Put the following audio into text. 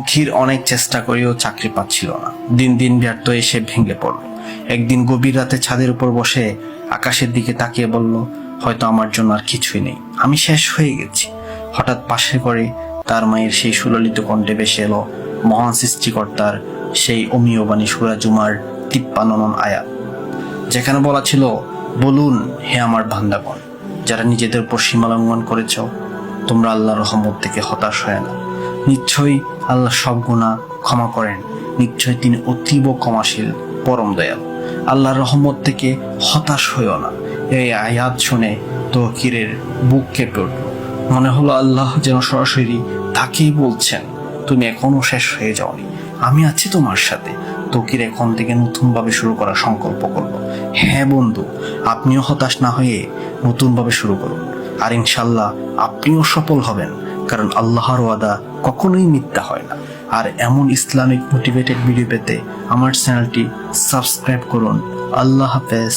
তৌকির অনেক চেষ্টা করেও চাকরি পাচ্ছিল না। দিন দিন ব্যর্থ এসে ভেঙে পড়ল। একদিন গভীর রাতে ছাদের উপর বসে আকাশের দিকে তাকিয়ে বলল, হয়তো আমার জন্য আর কিছুই নেই, আমি শেষ হয়ে গেছি। হঠাৎ পাশে করে তার মায়ের সেই সুললিত কণ্ঠে ভেসে এলো মহান সৃষ্টিকর্তার সেই অমীয় বাণী সূরা জুমার 53 নং আয়াত, যেখানে বলা ছিল, বলুন হে আমার বান্দাগণ, যারা নিজেদের উপর সীমা লঙ্ঘন করেছ, তোমরা আল্লাহর রহমত থেকে হতাশ হয় না। নিশ্চয়ই আল্লাহ সব গুনাহ ক্ষমা করেন, নিশ্চয়ই তিনি অতীব ক্ষমাশীল, পরম দয়ালু। আল্লাহর রহমত থেকে হতাশ হইও না। এই আয়াত শুনে তৌকিরের বুক কেঁপে উঠল। মনে হলো আল্লাহ যেন সরাসরি তাকেই বলছেন, তুমি এখনো শেষ হয়ে যাওনি, আমি আছি তোমার সাথে। তৌকির এখন থেকে নতুনভাবে শুরু করার সংকল্প করলো। হ্যাঁ বন্ধু, আপনিও হতাশ না হয়ে নতুনভাবে শুরু করুন, আর ইনশাল্লাহ আপনিও সফল হবেন, কারণ আল্লাহর ওয়াদা কখনোই মিথ্যা হয় না। আর এমন ইসলামিক মোটিভেটেড ভিডিও পেতে আমার চ্যানেলটি সাবস্ক্রাইব করুন। আল্লাহ হাফেজ।